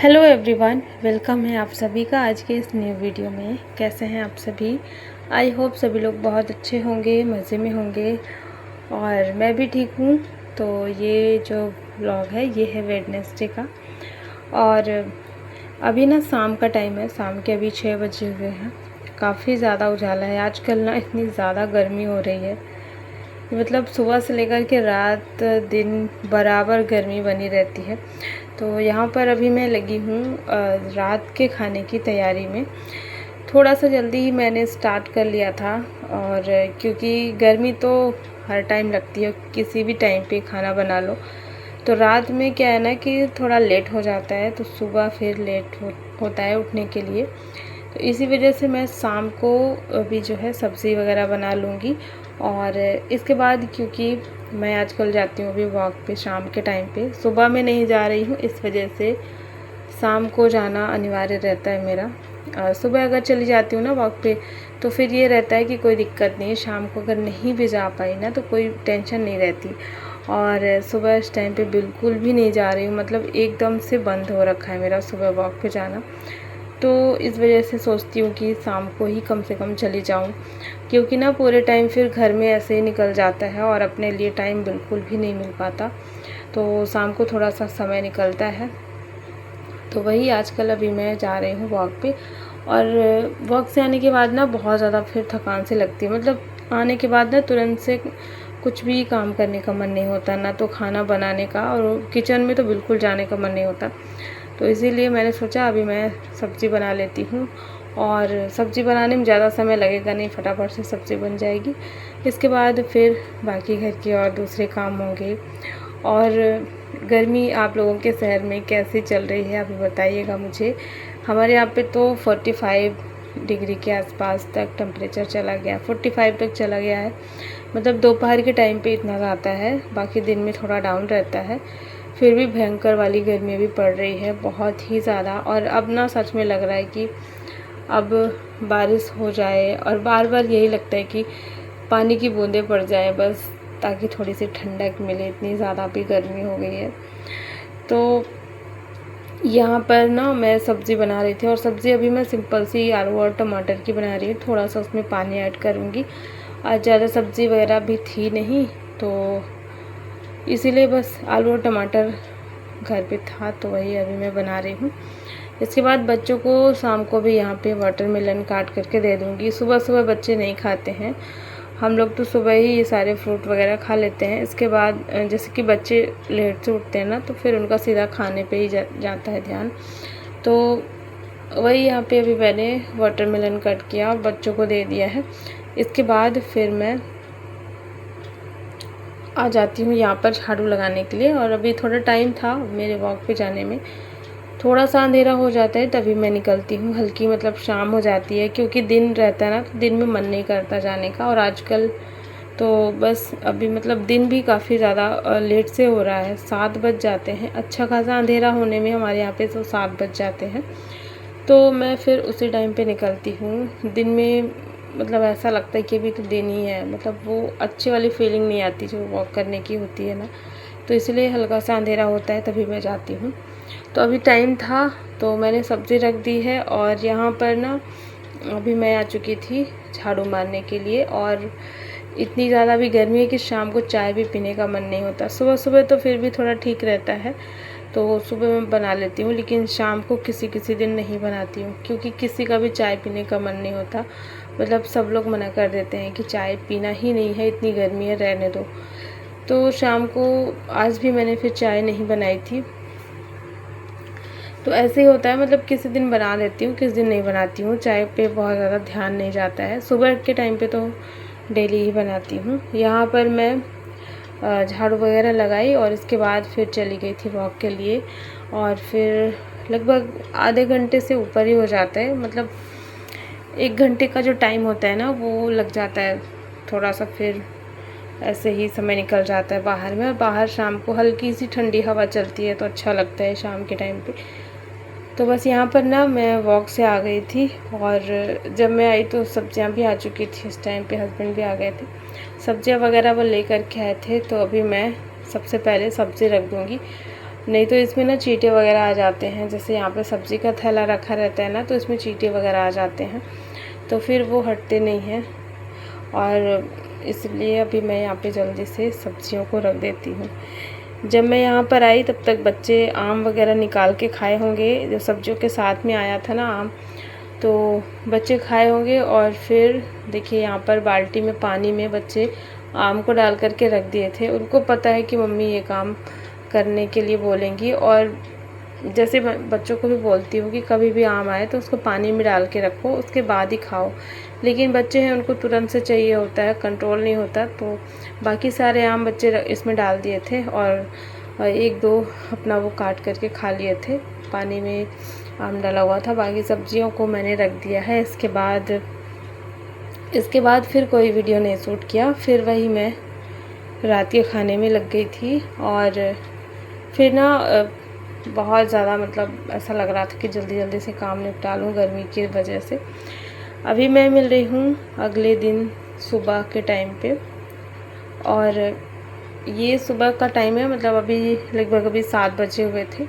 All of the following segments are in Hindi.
हेलो एवरीवन, वेलकम है आप सभी का आज के इस न्यू वीडियो में। कैसे हैं आप सभी? आई होप सभी लोग बहुत अच्छे होंगे, मज़े में होंगे और मैं भी ठीक हूँ। तो ये जो व्लॉग है ये है वेडनेसडे का और अभी ना शाम का टाइम है। शाम के अभी 6 बजे हुए हैं। काफ़ी ज़्यादा उजाला है आजकल ना, इतनी ज़्यादा गर्मी हो रही है। मतलब सुबह से लेकर के रात दिन बराबर गर्मी बनी रहती है। तो यहाँ पर अभी मैं लगी हूँ रात के खाने की तैयारी में। थोड़ा सा जल्दी ही मैंने स्टार्ट कर लिया था और क्योंकि गर्मी तो हर टाइम लगती है, किसी भी टाइम पे खाना बना लो। तो रात में क्या है ना कि थोड़ा लेट हो जाता है, तो सुबह फिर लेट होता है उठने के लिए। तो इसी वजह से मैं शाम को अभी जो है सब्ज़ी वगैरह बना लूँगी। और इसके बाद क्योंकि मैं आजकल जाती हूँ अभी वॉक पे शाम के टाइम पे, सुबह में नहीं जा रही हूँ, इस वजह से शाम को जाना अनिवार्य रहता है मेरा। सुबह अगर चली जाती हूँ ना वॉक पे तो फिर ये रहता है कि कोई दिक्कत नहीं है, शाम को अगर नहीं भी जा पाई ना तो कोई टेंशन नहीं रहती। और सुबह इस टाइम पे बिल्कुल भी नहीं जा रही हूँ, मतलब एकदम से बंद हो रखा है मेरा सुबह वॉक पे जाना। तो इस वजह से सोचती हूँ कि शाम को ही कम से कम चली जाऊँ, क्योंकि ना पूरे टाइम फिर घर में ऐसे ही निकल जाता है और अपने लिए टाइम बिल्कुल भी नहीं मिल पाता। तो शाम को थोड़ा सा समय निकलता है। तो वही आजकल अभी मैं जा रही हूँ वॉक पे। और वॉक से आने के बाद ना बहुत ज़्यादा फिर थकान सी लगती है। मतलब आने के बाद ना तुरंत से कुछ भी काम करने का मन नहीं होता, ना तो खाना बनाने का, और किचन में तो बिल्कुल जाने का मन नहीं होता। तो इसीलिए मैंने सोचा अभी मैं सब्ज़ी बना लेती हूँ। और सब्ज़ी बनाने में ज़्यादा समय लगेगा नहीं, फटाफट से सब्ज़ी बन जाएगी। इसके बाद फिर बाकी घर के और दूसरे काम होंगे। और गर्मी आप लोगों के शहर में कैसी चल रही है अभी बताइएगा मुझे। हमारे यहाँ पे तो 45 डिग्री के आसपास तक टेम्परेचर चला गया, 45 तक चला गया है। मतलब दोपहर के टाइम पे इतना आता है, बाकी दिन में थोड़ा डाउन रहता है। फिर भी भयंकर वाली गर्मी भी पड़ रही है, बहुत ही ज़्यादा। और अब ना सच में लग रहा है कि अब बारिश हो जाए, और बार बार यही लगता है कि पानी की बूंदें पड़ जाए बस, ताकि थोड़ी सी ठंडक मिले। इतनी ज़्यादा भी गर्मी हो गई है। तो यहाँ पर ना मैं सब्ज़ी बना रही थी, और सब्ज़ी अभी मैं सिंपल सी आलू और टमाटर की बना रही हूँ। थोड़ा सा उसमें पानी ऐड करूँगी। आज ज़्यादा सब्ज़ी वगैरह भी थी नहीं, तो इसीलिए बस आलू और टमाटर घर पे था, तो वही अभी मैं बना रही हूँ। इसके बाद बच्चों को शाम को भी यहाँ पे वाटरमेलन काट करके दे दूँगी। सुबह सुबह बच्चे नहीं खाते हैं, हम लोग तो सुबह ही ये सारे फ्रूट वगैरह खा लेते हैं। इसके बाद जैसे कि बच्चे लेट से उठते हैं ना, तो फिर उनका सीधा खाने पे ही जाता है ध्यान। तो वही यहाँ पे अभी मैंने वाटरमेलन कट किया और बच्चों को दे दिया है। इसके बाद फिर मैं आ जाती हूँ यहाँ पर झाड़ू लगाने के लिए। और अभी थोड़ा टाइम था मेरे वॉक पे जाने में, थोड़ा सा अंधेरा हो जाता है तभी मैं निकलती हूँ। हल्की मतलब शाम हो जाती है, क्योंकि दिन रहता है ना, तो दिन में मन नहीं करता जाने का। और आजकल तो बस अभी मतलब दिन भी काफ़ी ज़्यादा लेट से हो रहा है, 7 बज जाते हैं। अच्छा खासा अंधेरा होने में हमारे यहाँ पे तो 7 बज जाते हैं। तो मैं फिर उसी टाइम पे निकलती हूँ। दिन में मतलब ऐसा लगता है कि अभी तो दिन ही है, मतलब वो अच्छी वाली फीलिंग नहीं आती जो वॉक करने की होती है ना। तो इसलिए हल्का सा अंधेरा होता है तभी मैं जाती हूँ। तो अभी टाइम था तो मैंने सब्ज़ी रख दी है। और यहाँ पर ना अभी मैं आ चुकी थी झाड़ू मारने के लिए। और इतनी ज़्यादा भी गर्मी है कि शाम को चाय भी पीने का मन नहीं होता। सुबह सुबह तो फिर भी थोड़ा ठीक रहता है, तो सुबह मैं बना लेती हूँ, लेकिन शाम को किसी किसी दिन नहीं बनाती हूँ, क्योंकि किसी का भी चाय पीने का मन नहीं होता। मतलब सब लोग मना कर देते हैं कि चाय पीना ही नहीं है, इतनी गर्मी है, रहने दो। तो शाम को आज भी मैंने फिर चाय नहीं बनाई थी। तो ऐसे ही होता है, मतलब किसी दिन बना लेती हूँ, किसी दिन नहीं बनाती हूँ। चाय पे बहुत ज़्यादा ध्यान नहीं जाता है। सुबह के टाइम पे तो डेली ही बनाती हूँ। यहाँ पर मैं झाड़ू वगैरह लगाई और इसके बाद फिर चली गई थी वॉक के लिए। और फिर लगभग आधे घंटे से ऊपर ही हो जाता है, मतलब 1 घंटे का जो टाइम होता है ना वो लग जाता है थोड़ा सा। फिर ऐसे ही समय निकल जाता है बाहर में। और बाहर शाम को हल्की सी ठंडी हवा चलती है तो अच्छा लगता है शाम के टाइम पे। तो बस यहाँ पर ना मैं वॉक से आ गई थी, और जब मैं आई तो सब्जियाँ भी आ चुकी थी। इस टाइम पे हस्बैंड भी आ गए थे, सब्जियाँ वगैरह वो लेकर के आए थे। तो अभी मैं सबसे पहले सब्ज़ी रख दूँगी। नहीं तो इसमें ना चींटे वगैरह आ जाते हैं। जैसे यहाँ पे सब्ज़ी का थैला रखा रहता है ना, तो इसमें चींटे वगैरह आ जाते हैं, तो फिर वो हटते नहीं हैं। और इसलिए अभी मैं यहाँ पे जल्दी से सब्जियों को रख देती हूँ। जब मैं यहाँ पर आई तब तक बच्चे आम वगैरह निकाल के खाए होंगे, जो सब्जियों के साथ में आया था ना आम, तो बच्चे खाए होंगे। और फिर देखिए यहाँ पर बाल्टी में पानी में बच्चे आम को डाल करके रख दिए थे। उनको पता है कि मम्मी ये काम करने के लिए बोलेंगी, और जैसे बच्चों को भी बोलती हूँ कि कभी भी आम आए तो उसको पानी में डाल के रखो, उसके बाद ही खाओ। लेकिन बच्चे हैं, उनको तुरंत से चाहिए होता है, कंट्रोल नहीं होता। तो बाकी सारे आम बच्चे इसमें डाल दिए थे और एक दो अपना वो काट करके खा लिए थे। पानी में आम डाला हुआ था। बाकी सब्जियों को मैंने रख दिया है। इसके बाद फिर कोई वीडियो नहीं शूट किया। फिर वही मैं रात के खाने में लग गई थी। और फिर ना बहुत ज़्यादा मतलब ऐसा लग रहा था कि जल्दी जल्दी से काम निपटा लूँ गर्मी की वजह से। अभी मैं मिल रही हूँ अगले दिन सुबह के टाइम पे, और ये सुबह का टाइम है, मतलब अभी लगभग अभी 7 बजे हुए थे।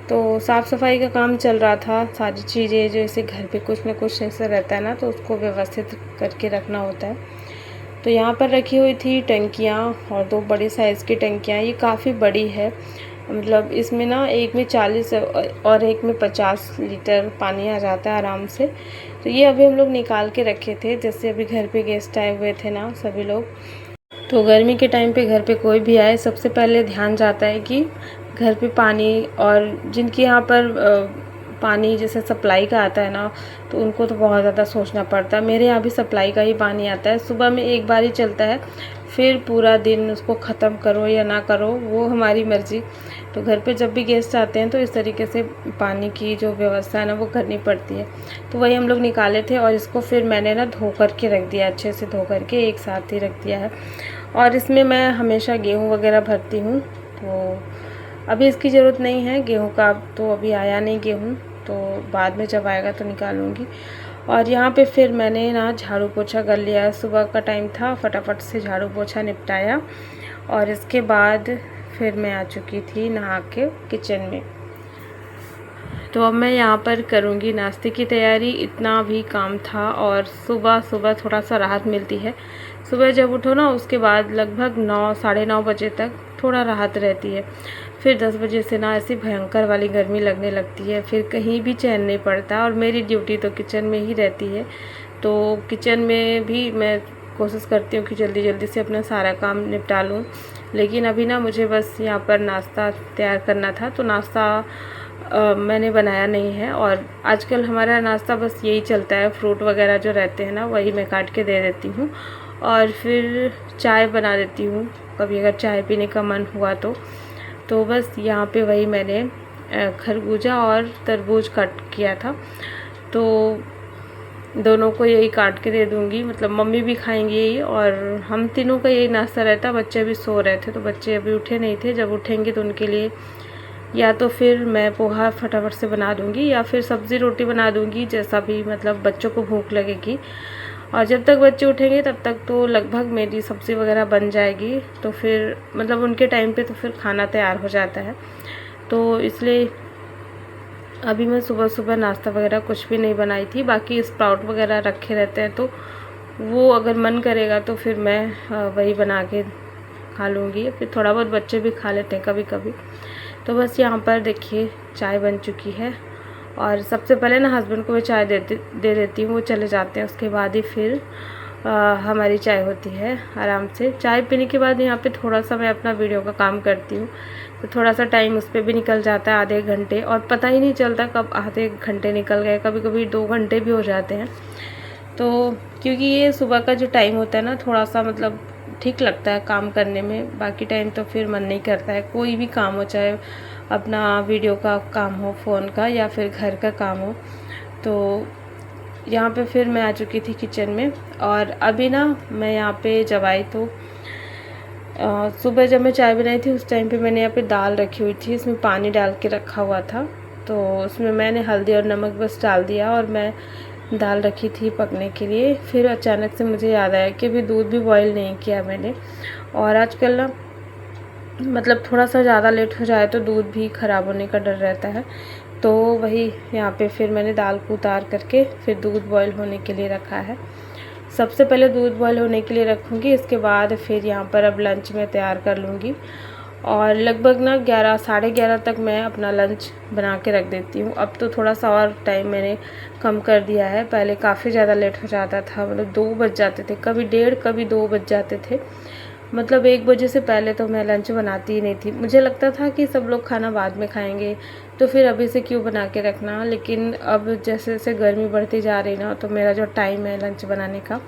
तो साफ़ सफाई का काम चल रहा था। सारी चीज़ें जैसे घर पे कुछ ना कुछ ऐसा रहता है ना, तो उसको व्यवस्थित करके रखना होता है। तो यहाँ पर रखी हुई थी टंकियाँ, और 2 बड़ी साइज़ की टंकियाँ। ये काफ़ी बड़ी है, मतलब इसमें ना एक में 40 और एक में 50 लीटर पानी आ जाता है आराम से। तो ये अभी हम लोग निकाल के रखे थे। जैसे अभी घर पे गेस्ट आए हुए थे ना सभी लोग, तो गर्मी के टाइम पे घर पे कोई भी आए, सबसे पहले ध्यान जाता है कि घर पे पानी, और जिनके यहाँ पर पानी जैसे सप्लाई का आता है ना, तो उनको तो बहुत ज़्यादा सोचना पड़ता है। मेरे यहाँ भी सप्लाई का ही पानी आता है, सुबह में एक बार ही चलता है, फिर पूरा दिन उसको ख़त्म करो या ना करो वो हमारी मर्ज़ी। तो घर पे जब भी गेस्ट आते हैं तो इस तरीके से पानी की जो व्यवस्था है ना वो करनी पड़ती है। तो वही हम लोग निकाले थे, और इसको फिर मैंने ना धो कर के रख दिया, अच्छे से धो करके एक साथ ही रख दिया है। और इसमें मैं हमेशा गेहूँ वगैरह भरती हूँ, तो अभी इसकी ज़रूरत नहीं है गेहूँ का। तो अभी आया नहीं गेहूँ, तो बाद में जब आएगा तो निकालूँगी। और यहाँ पे फिर मैंने ना झाड़ू पोछा कर लिया। सुबह का टाइम था, फटाफट से झाड़ू पोछा निपटाया, और इसके बाद फिर मैं आ चुकी थी नहा के किचन में। तो अब मैं यहाँ पर करूँगी नाश्ते की तैयारी। इतना भी काम था, और सुबह सुबह थोड़ा सा राहत मिलती है। सुबह जब उठो ना, उसके बाद लगभग 9 साढ़े 9 बजे तक थोड़ा राहत रहती है। फिर 10 बजे से ना ऐसी भयंकर वाली गर्मी लगने लगती है, फिर कहीं भी चैन नहीं पड़ता। और मेरी ड्यूटी तो किचन में ही रहती है, तो किचन में भी मैं कोशिश करती हूँ कि जल्दी जल्दी से अपना सारा काम निपटा लूँ। लेकिन अभी ना मुझे बस यहाँ पर नाश्ता तैयार करना था, तो नाश्ता मैंने बनाया नहीं है। और आजकल हमारा नाश्ता बस यही चलता है, फ्रूट वगैरह जो रहते हैं ना वही मैं काट के दे देती हूँ, और फिर चाय बना देती हूँ कभी अगर चाय पीने का मन हुआ तो बस यहाँ पे वही मैंने खरबूजा और तरबूज कट किया था, तो दोनों को यही काट के दे दूँगी। मतलब मम्मी भी खाएंगी यही, और हम तीनों का यही नाश्ता रहता। बच्चे भी सो रहे थे, तो बच्चे अभी उठे नहीं थे। जब उठेंगे तो उनके लिए या तो फिर मैं पोहा फटाफट से बना दूँगी, या फिर सब्ज़ी रोटी बना दूँगी, जैसा भी मतलब बच्चों को भूख लगेगी। और जब तक बच्चे उठेंगे तब तक तो लगभग मेरी सब्ज़ी वगैरह बन जाएगी। तो फिर मतलब उनके टाइम पे तो फिर खाना तैयार हो जाता है। तो इसलिए अभी मैं सुबह सुबह नाश्ता वगैरह कुछ भी नहीं बनाई थी। बाकी स्प्राउट वगैरह रखे रहते हैं, तो वो अगर मन करेगा तो फिर मैं वही बना के खा लूँगी। फिर थोड़ा बहुत बच्चे भी खा लेते हैं कभी कभी। तो बस यहाँ पर देखिए चाय बन चुकी है, और सबसे पहले ना हस्बैंड को मैं चाय दे देती हूँ, वो चले जाते हैं। उसके बाद ही फिर हमारी चाय होती है आराम से। चाय पीने के बाद यहाँ पे थोड़ा सा मैं अपना वीडियो का काम करती हूँ, तो थोड़ा सा टाइम उस पर भी निकल जाता है, आधे घंटे, और पता ही नहीं चलता कब आधे घंटे निकल गए, कभी कभी 2 घंटे भी हो जाते हैं। तो क्योंकि ये सुबह का जो टाइम होता है ना, थोड़ा सा मतलब ठीक लगता है काम करने में। बाकी टाइम तो फिर मन नहीं करता है, कोई भी काम हो, चाहे अपना वीडियो का काम हो फ़ोन का, या फिर घर का काम हो। तो यहाँ पे फिर मैं आ चुकी थी किचन में, और अभी ना मैं यहाँ पे जब आई तो सुबह जब मैं चाय बनाई थी उस टाइम पे मैंने यहाँ पे दाल रखी हुई थी, इसमें पानी डाल के रखा हुआ था। तो उसमें मैंने हल्दी और नमक बस डाल दिया, और मैं दाल रखी थी पकने के लिए। फिर अचानक से मुझे याद आया कि अभी दूध भी बॉईल नहीं किया मैंने। और आजकल ना मतलब थोड़ा सा ज़्यादा लेट हो जाए तो दूध भी ख़राब होने का डर रहता है। तो वही यहाँ पे फिर मैंने दाल को उतार करके फिर दूध बॉईल होने के लिए रखा है। सबसे पहले दूध बॉईल होने के लिए रखूँगी, इसके बाद फिर यहाँ पर अब लंच में तैयार कर लूँगी। और लगभग ना 11 साढ़े 11 तक मैं अपना लंच बना के रख देती हूँ। अब तो थोड़ा सा और टाइम मैंने कम कर दिया है, पहले काफ़ी ज़्यादा लेट हो जाता था, मतलब 2 बज जाते थे, कभी 1:30 कभी 2 बज जाते थे। मतलब 1 बजे से पहले तो मैं लंच बनाती ही नहीं थी। मुझे लगता था कि सब लोग खाना बाद में खाएंगे तो फिर अभी से क्यों बना के रखना। लेकिन अब जैसे जैसे गर्मी बढ़ती जा रही ना, तो मेरा जो टाइम है लंच बनाने का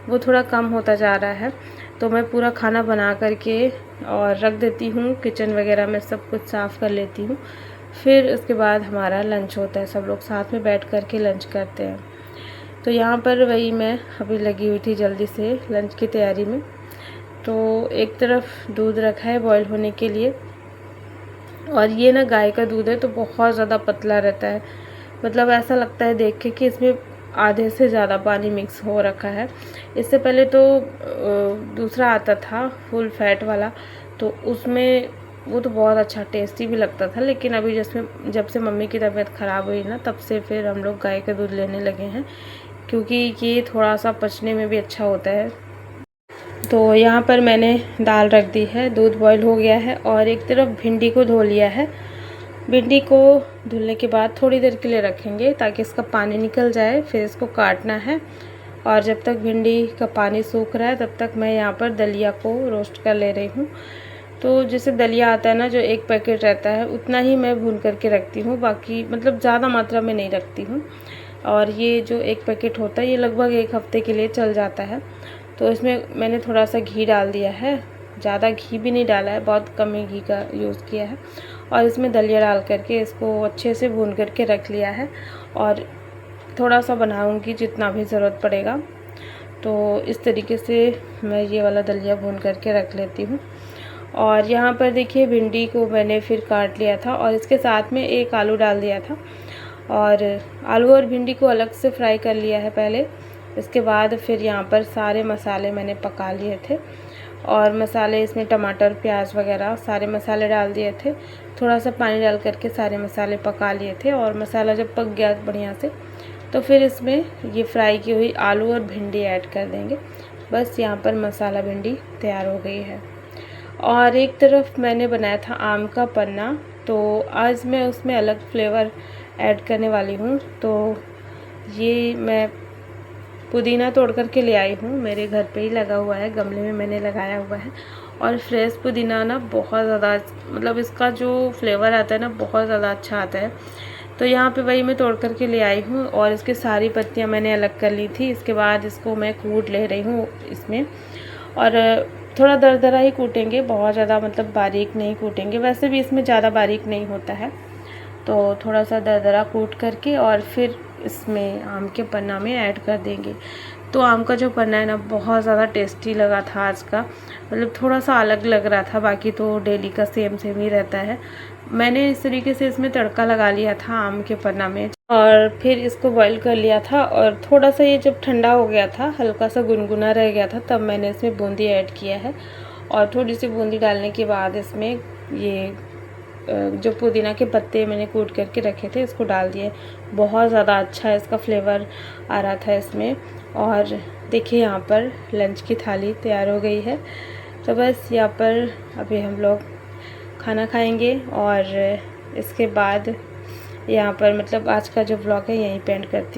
वो थोड़ा कम होता जा रहा है। तो मैं पूरा खाना बना करके और रख देती हूँ, किचन वगैरह में सब कुछ साफ़ कर लेती हूँ। फिर उसके बाद हमारा लंच होता है, सब लोग साथ में बैठ कर के लंच करते हैं। तो यहाँ पर वही मैं अभी लगी हुई थी जल्दी से लंच की तैयारी में। तो एक तरफ दूध रखा है बॉईल होने के लिए, और ये ना गाय का दूध है तो बहुत ज़्यादा पतला रहता है। मतलब ऐसा लगता है देख के कि इसमें आधे से ज़्यादा पानी मिक्स हो रखा है। इससे पहले तो दूसरा आता था फुल फैट वाला, तो उसमें वो तो बहुत अच्छा टेस्टी भी लगता था। लेकिन अभी जब से मम्मी की तबीयत ख़राब हुई ना, तब से फिर हम लोग गाय का दूध लेने लगे हैं, क्योंकि ये थोड़ा सा पचने में भी अच्छा होता है। तो यहाँ पर मैंने दाल रख दी है, दूध बॉईल हो गया है, और एक तरफ भिंडी को धो लिया है। भिंडी को धुलने के बाद थोड़ी देर के लिए रखेंगे ताकि इसका पानी निकल जाए, फिर इसको काटना है। और जब तक भिंडी का पानी सूख रहा है तब तक मैं यहाँ पर दलिया को रोस्ट कर ले रही हूँ। तो जैसे दलिया आता है ना, जो 1 पैकेट रहता है उतना ही मैं भून करके रखती हूँ, बाकी मतलब ज़्यादा मात्रा में नहीं रखती हूँ। और ये जो 1 पैकेट होता है ये लगभग 1 हफ़्ते के लिए चल जाता है। तो इसमें मैंने थोड़ा सा घी डाल दिया है, ज़्यादा घी भी नहीं डाला है, बहुत कम ही घी का यूज़ किया है। और इसमें दलिया डाल करके इसको अच्छे से भून करके रख लिया है, और थोड़ा सा बनाऊंगी जितना भी ज़रूरत पड़ेगा। तो इस तरीके से मैं ये वाला दलिया भून करके रख लेती हूँ। और यहाँ पर देखिए भिंडी को मैंने फिर काट लिया था और इसके साथ में 1 आलू डाल दिया था, और आलू और भिंडी को अलग से फ्राई कर लिया है पहले। इसके बाद फिर यहाँ पर सारे मसाले मैंने पका लिए थे, और मसाले इसमें टमाटर प्याज वगैरह सारे मसाले डाल दिए थे। थोड़ा सा पानी डाल करके सारे मसाले पका लिए थे, और मसाला जब पक गया बढ़िया से तो फिर इसमें ये फ्राई की हुई आलू और भिंडी ऐड कर देंगे। बस यहाँ पर मसाला भिंडी तैयार हो गई है। और एक तरफ मैंने बनाया था आम का पन्ना, तो आज मैं उसमें अलग फ्लेवर ऐड करने वाली हूँ। तो ये मैं पुदीना तोड़ करके ले आई हूँ, मेरे घर पे ही लगा हुआ है, गमले में मैंने लगाया हुआ है। और फ्रेश पुदीना ना बहुत ज़्यादा, मतलब इसका जो फ्लेवर आता है ना बहुत ज़्यादा अच्छा आता है। तो यहाँ पे वही मैं तोड़ करके ले आई हूँ, और इसकी सारी पत्तियाँ मैंने अलग कर ली थी। इसके बाद इसको मैं कूट ले रही हूँ इसमें, और थोड़ा दरदरा ही कूटेंगे, बहुत ज़्यादा मतलब बारीक नहीं कूटेंगे, वैसे भी इसमें ज़्यादा बारीक नहीं होता है। तो थोड़ा सा दरदरा कूट करके और फिर इसमें आम के पन्ना में ऐड कर देंगे। तो आम का जो पन्ना है ना बहुत ज़्यादा टेस्टी लगा था आज का, मतलब थोड़ा सा अलग लग रहा था, बाकी तो डेली का सेम सेम ही रहता है। मैंने इस तरीके से इसमें तड़का लगा लिया था आम के पन्ना में, और फिर इसको बॉईल कर लिया था। और थोड़ा सा ये जब ठंडा हो गया था, हल्का सा गुनगुना रह गया था, तब मैंने इसमें बूंदी ऐड किया है। और थोड़ी सी बूंदी डालने के बाद इसमें ये जो पुदीना के पत्ते मैंने कूट करके रखे थे इसको डाल दिए। बहुत ज़्यादा अच्छा इसका फ्लेवर आ रहा था इसमें। और देखिए यहाँ पर लंच की थाली तैयार हो गई है। तो बस यहाँ पर अभी हम लोग खाना खाएंगे, और इसके बाद यहाँ पर मतलब आज का जो व्लॉग है यहीं पे एंड करती हूँ।